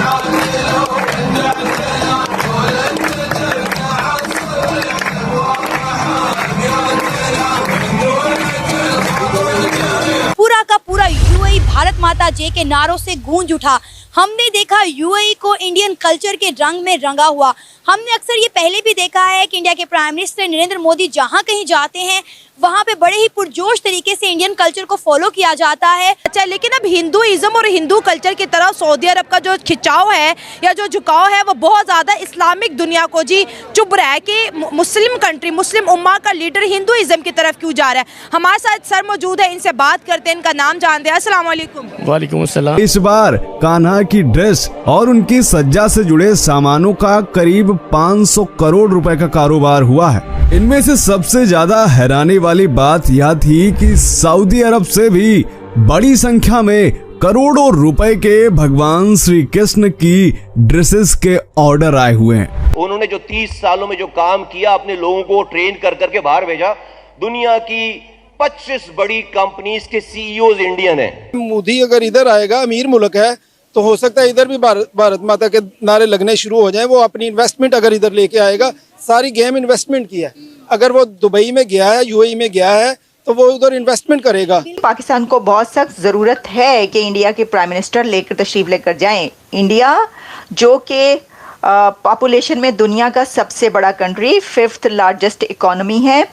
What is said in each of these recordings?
पूरा का पूरा यूएई भारत माता जय के नारों से गूंज उठा। हमने देखा यूएई को इंडियन कल्चर के रंग में रंगा हुआ। हमने अक्सर ये पहले भी देखा है कि इंडिया के प्राइम मिनिस्टर नरेंद्र मोदी जहां कहीं जाते हैं वहां पे बड़े ही पुरजोश तरीके से इंडियन कल्चर को फॉलो किया जाता है। अच्छा, लेकिन अब हिंदुइज्म और हिंदू कल्चर की तरफ सऊदी अरब का जो खिंचाव है या जो झुकाव है वो बहुत ज़्यादा इस्लामिक दुनिया को जी चुप रहा है कि मुस्लिम कंट्री, मुस्लिम उम्मा का लीडर हिंदुइज्म की तरफ क्यों जा रहा है। हमारे साथ सर मौजूद है, इनसे बात करते हैं, इनका नाम जानते हैं। अस्सलाम वालेकुम। वालेकुम अस्सलाम। इस बार कान्हा की ड्रेस और उनकी सज्जा से जुड़े सामानों का करीब 500 करोड़ रुपए का कारोबार हुआ है। इनमें से सबसे ज्यादा हैरानी वाली बात यह थी कि सऊदी अरब से भी बड़ी संख्या में करोड़ों रुपए के भगवान श्री कृष्ण की ड्रेसेस के ऑर्डर आए हुए हैं। उन्होंने जो 30 सालों में जो काम किया, अपने लोगों को ट्रेन कर करके बाहर भेजा। दुनिया की 25 बड़ी कंपनीज के सीईओज इंडियन हैं। मोदी अगर इधर आएगा, अमीर मुल्क है, तो हो सकता है इधर भी भारत माता के नारे लगने शुरू हो जाएं। वो अपनी इन्वेस्टमेंट अगर इधर लेके आएगा, सारी गेम इन्वेस्टमेंट की है। अगर वो दुबई में गया है, यूएई में गया है, तो वो उधर इन्वेस्टमेंट करेगा। पाकिस्तान को बहुत सख्त ज़रूरत है कि इंडिया के प्राइम मिनिस्टर लेकर तशरीफ लेकर जाएं। इंडिया जो कि पॉपुलेशन में दुनिया का सबसे बड़ा कंट्री, 5th लार्जेस्ट इकोनॉमी है।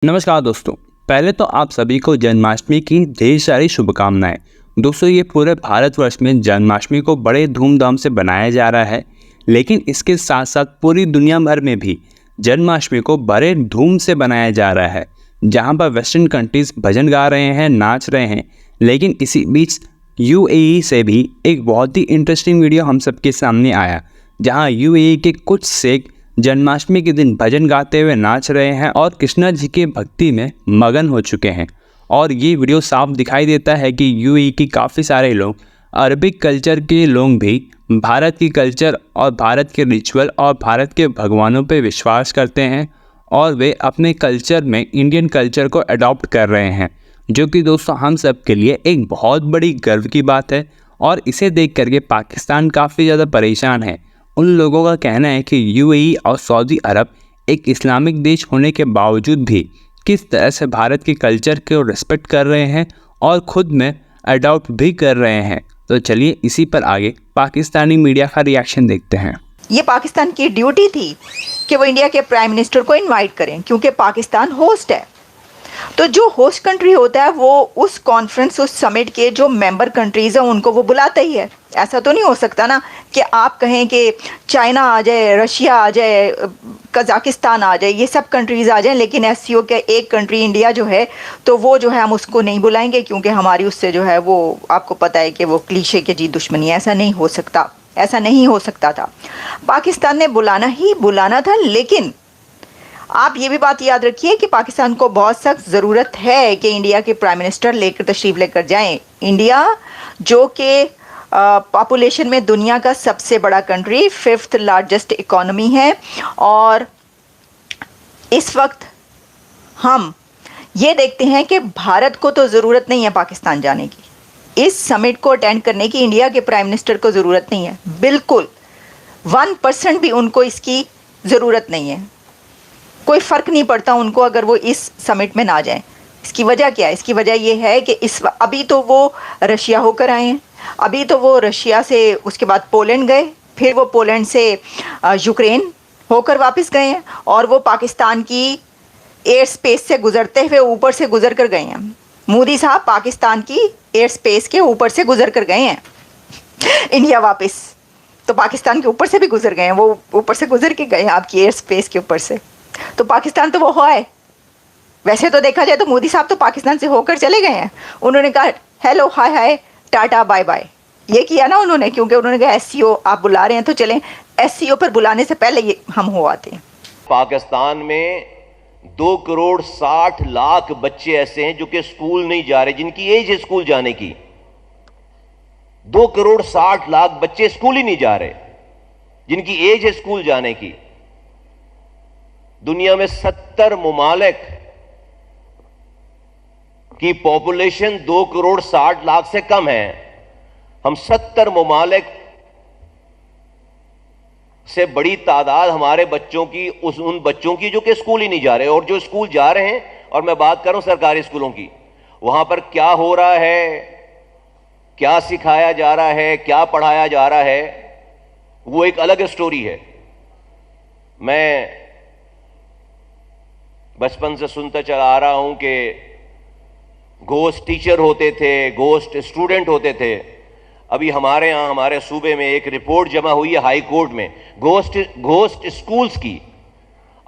नमस्कार दोस्तों, पहले तो आप सभी को जन्माष्टमी की ढेर सारी शुभकामनाएं। दोस्तों, ये पूरे भारतवर्ष में जन्माष्टमी को बड़े धूमधाम से बनाया जा रहा है, लेकिन इसके साथ साथ पूरी दुनिया भर में भी जन्माष्टमी को बड़े धूम से बनाया जा रहा है, जहां पर वेस्टर्न कंट्रीज़ भजन गा रहे हैं, नाच रहे हैं। लेकिन इसी बीच यूएई से भी एक बहुत ही इंटरेस्टिंग वीडियो हम सबके सामने आया, जहां यूएई के कुछ शेख जन्माष्टमी के दिन भजन गाते हुए नाच रहे हैं और कृष्णा जी के भक्ति में मगन हो चुके हैं। और ये वीडियो साफ दिखाई देता है कि यूएई की काफ़ी सारे लोग, अरबिक कल्चर के लोग भी भारत की कल्चर और भारत के रिचुअल और भारत के भगवानों पे विश्वास करते हैं और वे अपने कल्चर में इंडियन कल्चर को अडॉप्ट कर रहे हैं, जो कि दोस्तों हम सब के लिए एक बहुत बड़ी गर्व की बात है। और इसे देख करके पाकिस्तान काफ़ी ज़्यादा परेशान है। उन लोगों का कहना है कि यूएई और सऊदी अरब एक इस्लामिक देश होने के बावजूद भी किस तरह से भारत के कल्चर को रिस्पेक्ट कर रहे हैं और ख़ुद में अडॉप्ट भी कर रहे हैं। तो चलिए इसी पर आगे पाकिस्तानी मीडिया का रिएक्शन देखते हैं। ये पाकिस्तान की ड्यूटी थी कि वो इंडिया के प्राइम मिनिस्टर को इनवाइट करें, क्योंकि पाकिस्तान होस्ट है। तो जो होस्ट कंट्री होता है वो उस कॉन्फ्रेंस, उस समिट के जो मेंबर कंट्रीज़ हैं उनको वो बुलाता ही है। ऐसा तो नहीं हो सकता ना कि आप कहें कि चाइना आ जाए, रशिया आ जाए, कज़ाकिस्तान आ जाए, ये सब कंट्रीज़ आ जाएं, लेकिन एससीओ के एक कंट्री इंडिया जो है, तो वो जो है हम उसको नहीं बुलाएंगे, क्योंकि हमारी उससे जो है वो आपको पता है कि वो क्लीशे के जी दुश्मनी है। ऐसा नहीं हो सकता, ऐसा नहीं हो सकता था। पाकिस्तान ने बुलाना ही बुलाना था। लेकिन आप ये भी बात याद रखिए कि पाकिस्तान को बहुत सख्त ज़रूरत है कि इंडिया के प्राइम मिनिस्टर लेकर तशरीफ लेकर जाएं। इंडिया जो कि पॉपुलेशन में दुनिया का सबसे बड़ा कंट्री, 5th लार्जेस्ट इकोनॉमी है। और इस वक्त हम ये देखते हैं कि भारत को तो ज़रूरत नहीं है पाकिस्तान जाने की। इस समिट को अटेंड करने की इंडिया के प्राइम मिनिस्टर को ज़रूरत नहीं है, बिल्कुल 1% भी उनको इसकी ज़रूरत नहीं है। कोई फ़र्क नहीं पड़ता उनको अगर वो इस समिट में ना जाएं। इसकी वजह क्या है? इसकी वजह ये है कि अभी तो वो रशिया होकर आए हैं, अभी तो वो रशिया से उसके बाद पोलैंड गए, फिर वो पोलैंड से यूक्रेन होकर वापस गए हैं, और वो पाकिस्तान की एयर स्पेस से गुजरते हुए ऊपर से गुजर कर गए हैं। मोदी साहब पाकिस्तान की एयर स्पेस के ऊपर से गुजर कर गए हैं इंडिया वापस। तो पाकिस्तान के ऊपर से भी गुजर गए हैं, वो ऊपर से गुजर के गए हैं आपकी एयर स्पेस के ऊपर से। तो पाकिस्तान तो वो है। वैसे तो देखा जाए तो मोदी साहब तो पाकिस्तान से होकर चले गए हैं। उन्होंने कहा हेलो, हाय हाय, टाटा, बाय बाय, ये किया ना उन्होंने, क्योंकि उन्होंने कहा एससीओ आप बुला रहे हैं तो चलें। एससीओ पर बुलाने से पहले ये हम हो आते हैं। पाकिस्तान में 2,60,00,000 बच्चे ऐसे हैं जो कि स्कूल नहीं जा रहे, जिनकी एज है स्कूल जाने की। 2,60,00,000 बच्चे स्कूल ही नहीं जा रहे, जिनकी एज है स्कूल जाने की। दुनिया में 70 मुमालिक की पॉपुलेशन 2,60,00,000 से कम है। हम 70 ममालिक से बड़ी तादाद हमारे बच्चों की, उन बच्चों की जो कि स्कूल ही नहीं जा रहे, और जो स्कूल जा रहे हैं, और मैं बात कर रहा हूं सरकारी स्कूलों की, वहां पर क्या हो रहा है, क्या सिखाया जा रहा है, क्या पढ़ाया जा रहा है, वो एक अलग स्टोरी है। मैं बचपन से सुनता चला आ रहा हूं कि घोस्ट टीचर होते थे, घोस्ट स्टूडेंट होते थे। अभी हमारे यहां, हमारे सूबे में एक रिपोर्ट जमा हुई है हाई कोर्ट में घोस्ट स्कूल्स की।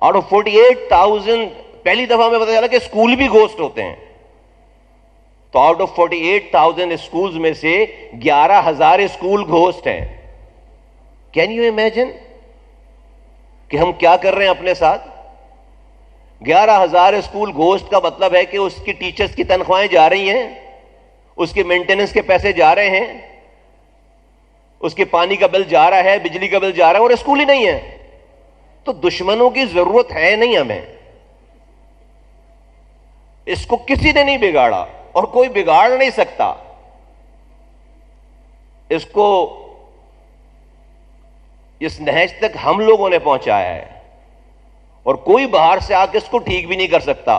आउट ऑफ 48,000 पहली दफा में पता चला कि स्कूल भी घोस्ट होते हैं। तो आउट ऑफ 48,000 स्कूल्स में से 11,000 स्कूल घोस्ट हैं। कैन यू इमेजिन कि हम क्या कर रहे हैं अपने साथ? 11,000 स्कूल घोस्ट का मतलब है कि उसकी टीचर्स की तनख्वाहें जा रही हैं, उसके मेंटेनेंस के पैसे जा रहे हैं, उसके पानी का बिल जा रहा है, बिजली का बिल जा रहा है, और स्कूल ही नहीं है। तो दुश्मनों की जरूरत है नहीं हमें। इसको किसी ने नहीं बिगाड़ा और कोई बिगाड़ नहीं सकता। इसको इस नहज तक हम लोगों ने पहुंचाया है और कोई बाहर से आके इसको ठीक भी नहीं कर सकता।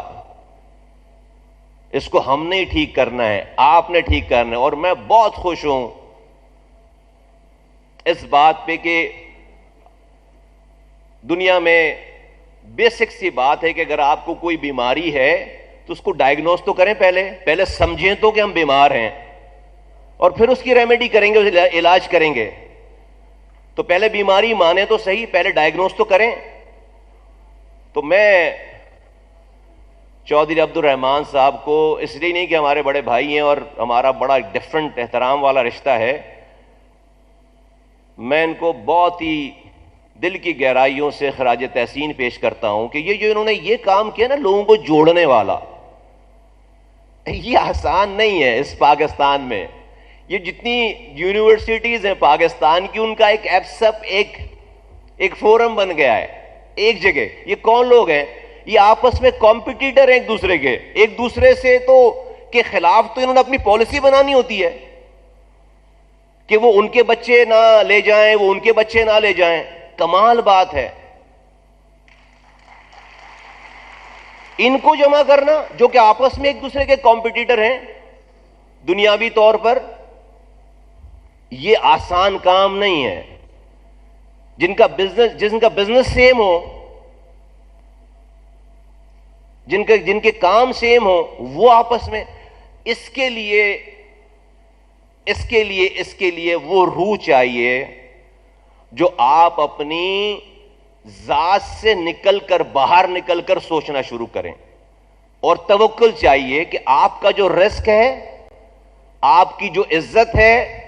इसको हमने ही ठीक करना है, आपने ठीक करना है। और मैं बहुत खुश हूं इस बात पे कि दुनिया में बेसिक सी बात है कि अगर आपको कोई बीमारी है तो उसको डायग्नोस तो करें, पहले समझें तो कि हम बीमार हैं, और फिर उसकी रेमेडी करेंगे, उसे इलाज करेंगे। तो पहले बीमारी माने तो सही, पहले डायग्नोस तो करें। तो मैं चौधरी अब्दुल रहमान साहब को इसलिए नहीं कि हमारे बड़े भाई हैं और हमारा बड़ा डिफरेंट एहतराम वाला रिश्ता है, मैं इनको बहुत ही दिल की गहराइयों से खराज तहसीन पेश करता हूं कि ये जो इन्होंने ये काम किया ना, लोगों को जोड़ने वाला, ये आसान नहीं है। इस पाकिस्तान में ये जितनी यूनिवर्सिटीज हैं पाकिस्तान की, उनका एक एप्सअप एक फोरम बन गया है एक जगह। ये कौन लोग हैं? ये आपस में कॉम्पिटिटर हैं एक दूसरे के, एक दूसरे से तो के खिलाफ तो इन्होंने अपनी पॉलिसी बनानी होती है कि वो उनके बच्चे ना ले जाएं, वो उनके बच्चे ना ले जाएं। कमाल बात है इनको जमा करना, जो कि आपस में एक दूसरे के कॉम्पिटिटर हैं दुनियावी तौर पर। ये आसान काम नहीं है। जिनका बिजनेस सेम हो, जिनके काम सेम हो, वो आपस में इसके लिए वो रूह चाहिए जो आप अपनी जात से बाहर निकलकर सोचना शुरू करें। और तवक्कुल चाहिए कि आपका जो रिस्क है, आपकी जो इज्जत है,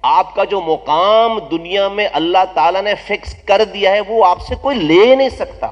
आपका जो मुकाम दुनिया में अल्लाह ताला ने फिक्स कर दिया है, वो आपसे कोई ले नहीं सकता।